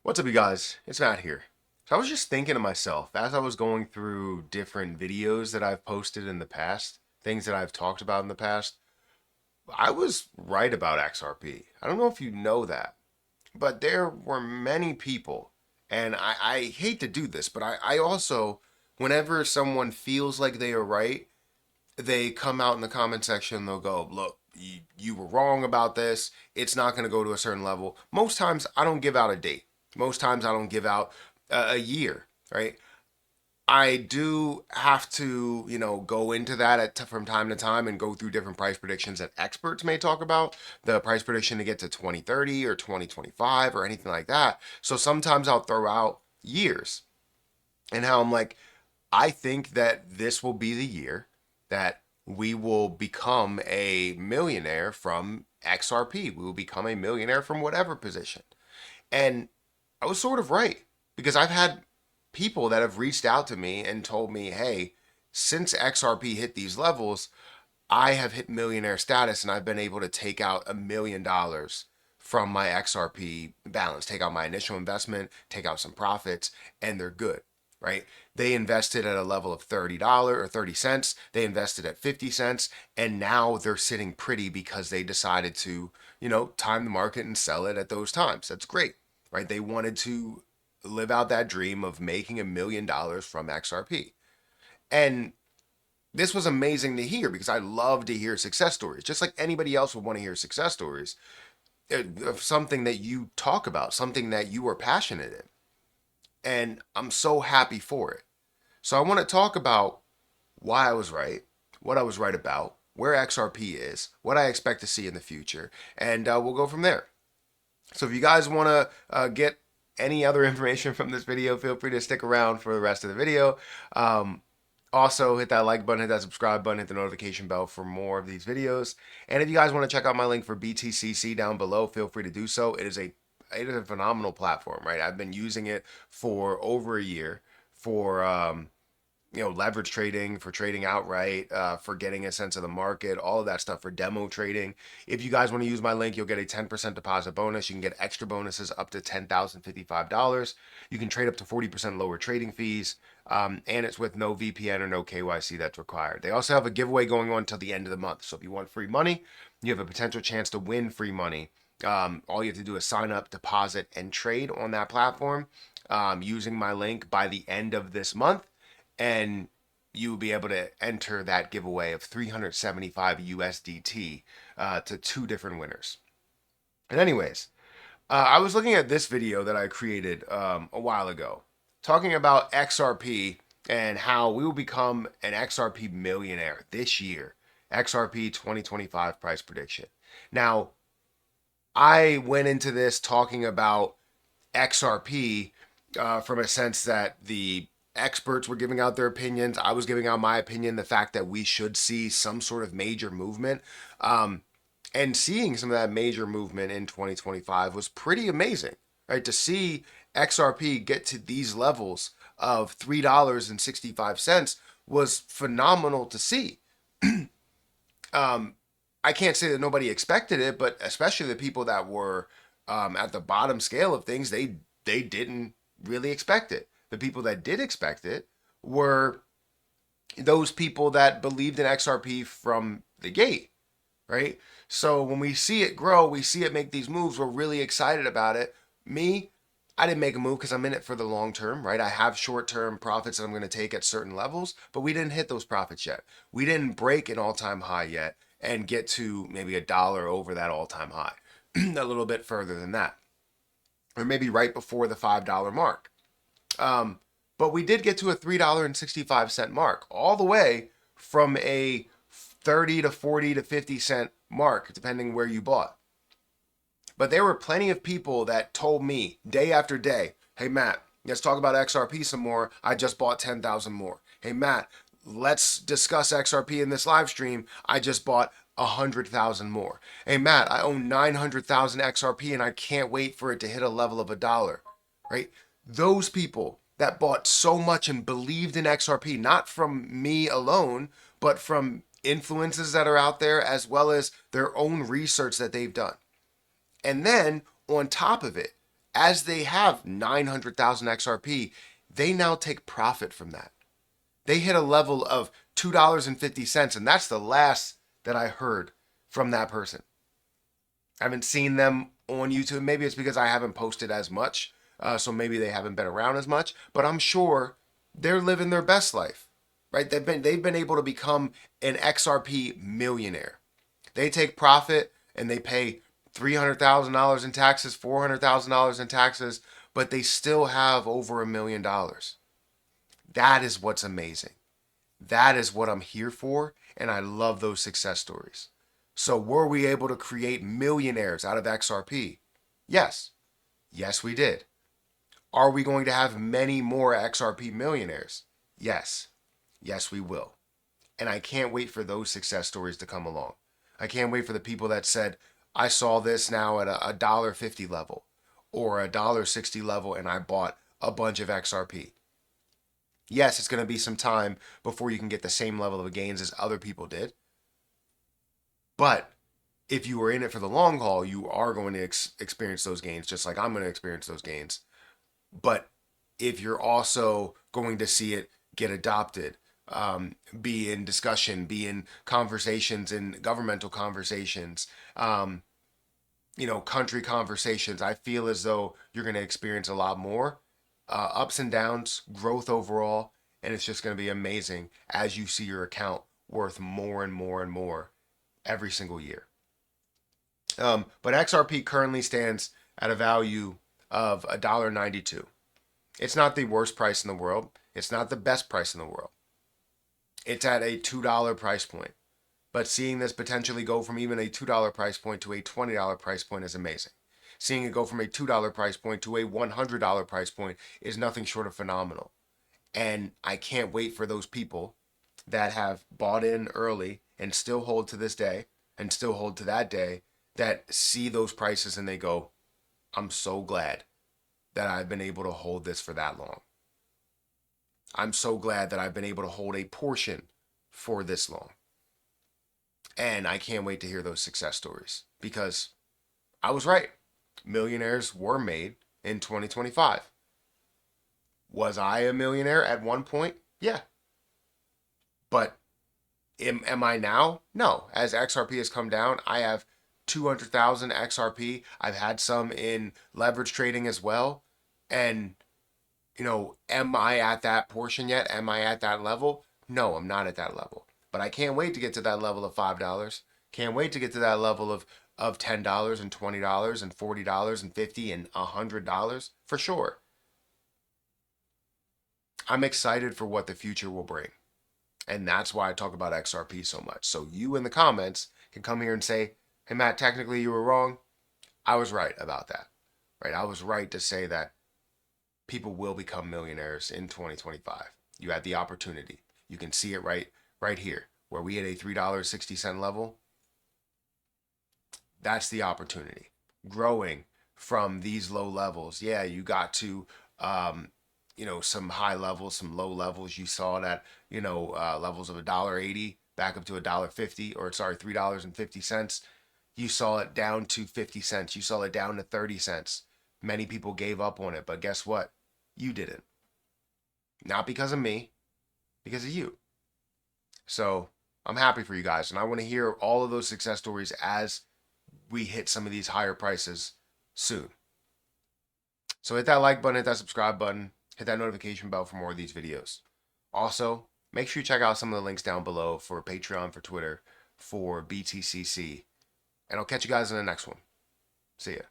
What's up, you guys? It's Matt here. So I was just thinking to myself as I was going through different videos that I've posted in the past, things that I've talked about in the past. I was right about XRP. I don't know if you know that, but there were many people, and I hate to do this, but I also, whenever someone feels like they are right, they come out in the comment section, they'll go, look, you were wrong about this. It's not going to go to a certain level. Most times I don't give out a date. Most times I don't give out a year, right? I do have to, go into that from time to time and go through different price predictions that experts may talk about. The price prediction to get to 2030 or 2025 or anything like that. So sometimes I'll throw out years and how I'm like, I think that this will be the year that we will become a millionaire from XRP. We will become a millionaire from whatever position. And I was sort of right because I've had people that have reached out to me and told me, hey, since XRP hit these levels, I have hit millionaire status and I've been able to take out $1 million from my XRP balance, take out my initial investment, take out some profits, and they're good, right? They invested at a level of $30 or 30 cents. They invested at 50 cents, and now they're sitting pretty because they decided to, time the market and sell it at those times. That's great, right? They wanted to live out that dream of making $1 million from XRP. And this was amazing to hear because I love to hear success stories, just like anybody else would want to hear success stories of something that you talk about, something that you are passionate in. And I'm so happy for it. So I want to talk about why I was right, what I was right about, where XRP is, what I expect to see in the future, and we'll go from there. So if you guys want to get any other information from this video, feel free to stick around for the rest of the video. Also, hit that like button, hit that subscribe button, hit the notification bell for more of these videos. And if you guys want to check out my link for BTCC down below, feel free to do so. It is a phenomenal platform, right? I've been using it for over a year for leverage trading, for trading outright, for getting a sense of the market, all of that stuff for demo trading. If you guys want to use my link, you'll get a 10% deposit bonus. You can get extra bonuses up to $10,055. You can trade up to 40% lower trading fees. And it's with no VPN or no KYC that's required. They also have a giveaway going on until the end of the month. So if you want free money, you have a potential chance to win free money. All you have to do is sign up, deposit, and trade on that platform using my link by the end of this month, and you will be able to enter that giveaway of 375 USDT to two different winners. And anyways, I was looking at this video that I created a while ago, talking about XRP and how we will become an XRP millionaire this year. XRP 2025 price prediction. Now, I went into this talking about XRP from a sense that the experts were giving out their opinions. I was giving out my opinion, the fact that we should see some sort of major movement. And seeing some of that major movement in 2025 was pretty amazing, right? To see XRP get to these levels of $3.65 was phenomenal to see. I can't say that nobody expected it, but especially the people that were at the bottom scale of things, they didn't really expect it. The people that did expect it were those people that believed in XRP from the gate, right? So when we see it grow, we see it make these moves, we're really excited about it. Me, I didn't make a move because I'm in it for the long term, right? I have short-term profits that I'm going to take at certain levels, but we didn't hit those profits yet. We didn't break an all-time high yet and get to maybe $1 over that all-time high, a little bit further than that, or maybe right before the $5 mark. But we did get to a $3.65 mark, all the way from a 30 to 40 to 50 cent mark, depending where you bought. But there were plenty of people that told me day after day, hey, Matt, let's talk about XRP some more. I just bought 10,000 more. Hey, Matt, let's discuss XRP in this live stream. I just bought 100,000 more. Hey, Matt, I own 900,000 XRP and I can't wait for it to hit a level of $1, right? Those people that bought so much and believed in XRP, not from me alone, but from influences that are out there, as well as their own research that they've done. And then on top of it, as they have 900,000 XRP, they now take profit from that. They hit a level of $2.50, and that's the last that I heard from that person. I haven't seen them on YouTube. Maybe it's because I haven't posted as much, so maybe they haven't been around as much. But I'm sure they're living their best life, right? They've been able to become an XRP millionaire. They take profit and they pay $300,000 in taxes, $400,000 in taxes, but they still have over $1 million. That is what's amazing. That is what I'm here for, and I love those success stories. So were we able to create millionaires out of XRP? Yes. Yes, we did. Are we going to have many more XRP millionaires? Yes. Yes, we will. And I can't wait for those success stories to come along. I can't wait for the people that said, I saw this now at a $1.50 level or a $1.60 level and I bought a bunch of XRP. Yes, it's going to be some time before you can get the same level of gains as other people did. But if you were in it for the long haul, you are going to experience those gains, just like I'm going to experience those gains. But if you're also going to see it get adopted, be in discussion, be in conversations, in governmental conversations, country conversations, I feel as though you're going to experience a lot more ups and downs, growth overall, and it's just going to be amazing as you see your account worth more and more and more every single year. But XRP currently stands at a value of $1.92. It's not the worst price in the world. It's not the best price in the world. It's at a $2 price point. But seeing this potentially go from even a $2 price point to a $20 price point is amazing. Seeing it go from a $2 price point to a $100 price point is nothing short of phenomenal. And I can't wait for those people that have bought in early and still hold to this day and still hold to that day, that see those prices and they go, I'm so glad that I've been able to hold this for that long. I'm so glad that I've been able to hold a portion for this long. And I can't wait to hear those success stories because I was right. Millionaires were made in 2025. Was I a millionaire at one point? Yeah. But am I now? No. As XRP has come down, I have 200,000 XRP. I've had some in leverage trading as well. And, am I at that portion yet? Am I at that level? No, I'm not at that level. But I can't wait to get to that level of $5. Can't wait to get to that level of $10 and $20 and $40 and $50 and $100 for sure. I'm excited for what the future will bring. And that's why I talk about XRP so much. So you in the comments can come here and say, hey, Matt, technically you were wrong. I was right about that. Right? I was right to say that people will become millionaires in 2025. You had the opportunity. You can see it right here, where we hit a $3.60 level. That's the opportunity. Growing from these low levels. Yeah, you got to, some high levels, some low levels. You saw that, levels of $1.80 back up to $1.50, or sorry, $3.50. You saw it down to 50 cents. You saw it down to 30 cents. Many people gave up on it, but guess what? You didn't. Not because of me, because of you. So I'm happy for you guys, and I want to hear all of those success stories as we hit some of these higher prices soon. So hit that like button, hit that subscribe button, hit that notification bell for more of these videos. Also, make sure you check out some of the links down below for Patreon, for Twitter, for BTCC, and I'll catch you guys in the next one. See ya.